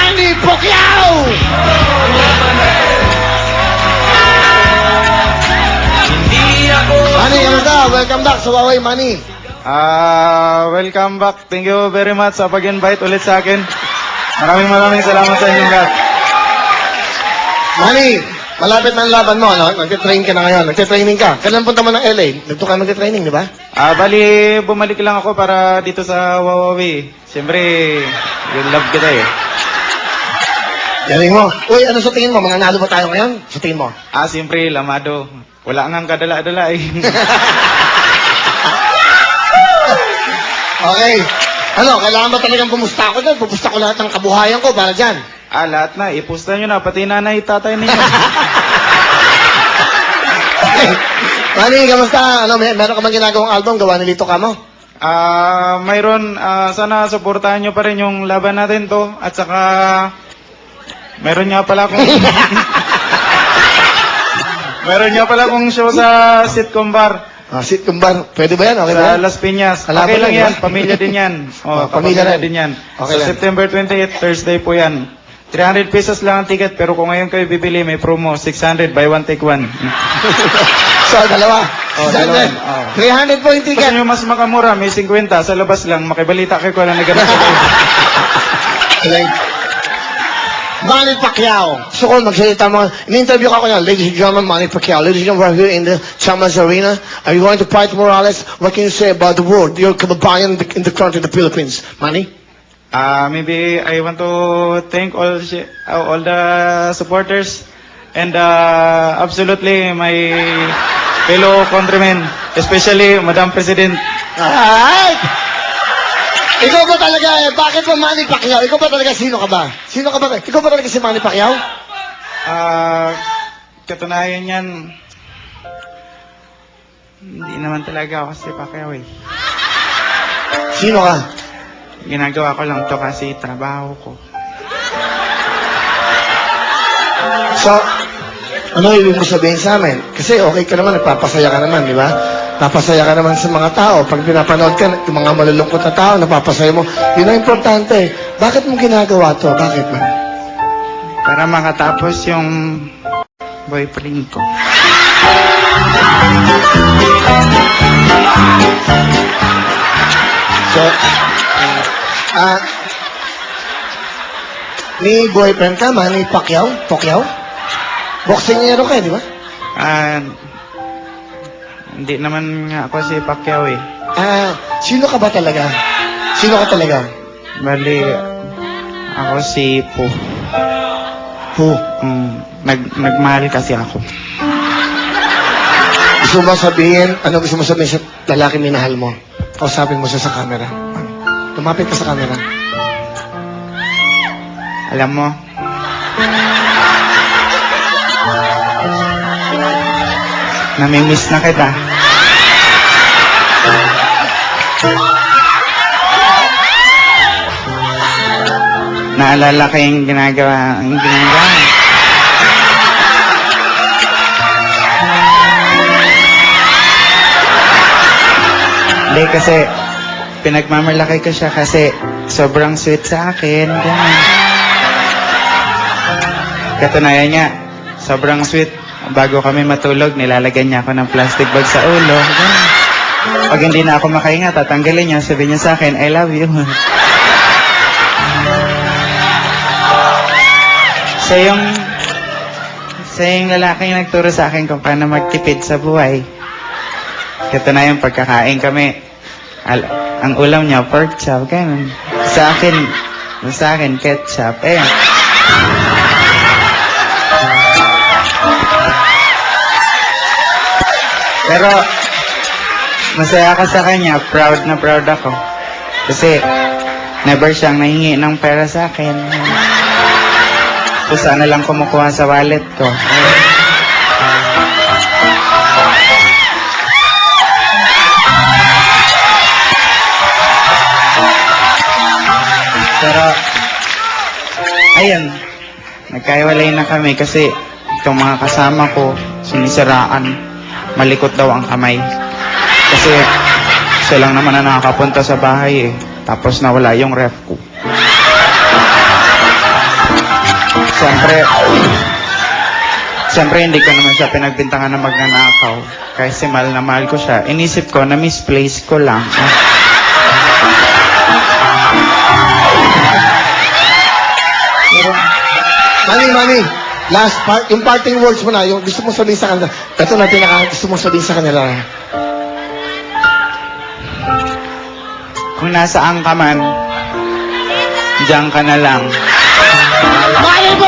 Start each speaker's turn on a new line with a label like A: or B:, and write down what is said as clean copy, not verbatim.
A: Manny Pacquiao! Manny, kamusta? Welcome back sa Huawei, Manny.
B: Welcome back. Thank you very much sa pag-invite ulit sa akin. Maraming salamat sa inyong lahat.
A: Manny, malapit na ang laban mo, no? Nagtitrain ka na ngayon. Nagtitraining ka. Kailan punta mo ng LA? Nagto ka magtitraining, di ba?
B: Bali, bumalik lang ako para dito sa Huawei. Siyempre, yung love kita eh.
A: Galing mo. Uy, ano sa tingin mo? Mananalo ba tayo ngayon? Sa tingin mo?
B: Siyempre, lamado. Wala nang kadala-dala eh.
A: Okay. Ano, kailangan ba talagang pumusta ako dyan? Pumusta ko lahat ng kabuhayan ko para dyan.
B: Lahat na. Ipusta nyo na. Pati nanay, tatay ninyo.
A: Okay. Manny, kamusta? Ano, meron ka bang ginagawang album? Gawa ni Lito Camo?
B: Mayroon, sana supportahan nyo pa rin yung laban natin to. At saka, mayroon nga pala akong... meron nga pala akong show sa sitcom bar.
A: Sitcom bar. Pwede ba yan? Okay ba
B: Sa
A: yan?
B: Las Piñas.
A: Kalaban
B: Okay lang
A: yan,
B: yan.
A: di ba?
B: Pamilya din yan.
A: Pamilya rin.
B: din yan.
A: Okay
B: Sa
A: lang.
B: September 28, Thursday po yan. 300 pesos lang ang ticket, pero kung ngayon kayo bibili, may promo. 600, buy one, take one.
A: So, dalawa.
B: Dalawa.
A: 300 po yung
B: Gusto
A: ticket.
B: nyo mas makamura, may 50. Sa labas lang, makibalita kayo ko lang na ganun sa kayo.
A: Galing. Manny Pacquiao. So, kung magsalita mo, in-interview ka ko niya, ladies and gentlemen, Manny Pacquiao. Ladies and gentlemen, we're here in the Chamas Arena. Are you going to fight Morales? What can you say about the world? You're kababayan in the country, the Philippines. Manny?
B: Maybe I want to thank all the supporters and absolutely my fellow countrymen, especially Madam President.
A: Alright! Ikaw ba talaga, bakit ba Manny Pacquiao? Ikaw ba talaga, sino ka ba? Sino ka ba? Ikaw ba talaga si Manny Pacquiao?
B: Katunayan yan, hindi naman talaga ako si Pacquiao eh.
A: Sino ka?
B: Ginagawa ko lang to kasi trabaho ko.
A: So, ano ibig mo sabihin sa amin? Kasi okay ka naman, nagpapasaya ka naman, di ba? Napasaya ka naman sa mga tao. Pag pinapanood ka, yung mga malulungkot na tao, napapasaya mo. Yun ang importante. Bakit mo ginagawa to? Bakit man?
B: Para makatapos yung boyfriend ko.
A: So, may boyfriend ka, Manny Pacquiao? Pacquiao? Boksingero ka, di ba?
B: Hindi naman nga ako si Pacquiao eh.
A: Sino ka ba talaga? Sino ka talaga?
B: Bali, ako si Po.
A: Who?
B: Nagmahal kasi ako.
A: Gusto mo sabihin, ano gusto mo sabihin sa lalaki minahal mo? Kausapin mo siya sa camera. Lumapit ka sa camera.
B: Alam mo, namimiss na kita. Naalala ko yung ginagawa. Hindi kasi, pinagmamalaki ko siya kasi sobrang sweet sa akin. Ganun. Katunayan niya, sobrang sweet. Bago kami matulog, nilalagyan niya ako ng plastic bag sa ulo. Ganun. Pag hindi na ako makahinga, tatanggalin niya, sabihin niya sa akin, I love you. Siya yung lalaking nagturo sa akin kung paano magtipid sa buhay. Katunayan, pagkakain kami, ang ulam niya, pork chop, ganun. Sa akin, ketchup. Pero, masaya ako sa kanya. Proud na proud ako. Kasi, never siyang nahingi ng pera sa akin. Kung saan na lang kumukuha sa wallet ko. Pero, ayun, nagkaiwalay na kami kasi itong mga kasama ko, sinisiraan, malikot daw ang kamay. Kasi, siya lang naman na nakakapunta sa bahay eh. Tapos nawala yung ref ko. Siyempre, hindi ko naman siya pinagbintangan na magnanakaw. Kasi mahal na mahal ko siya. Inisip ko na misplace ko lang.
A: Mami, last part, yung parting words mo na, yung gusto mong sabihin sa kanila. Ito na gusto mong sabihin sa kanila.
B: Kung nasaan ka man, diyan ka na lang.
A: Mami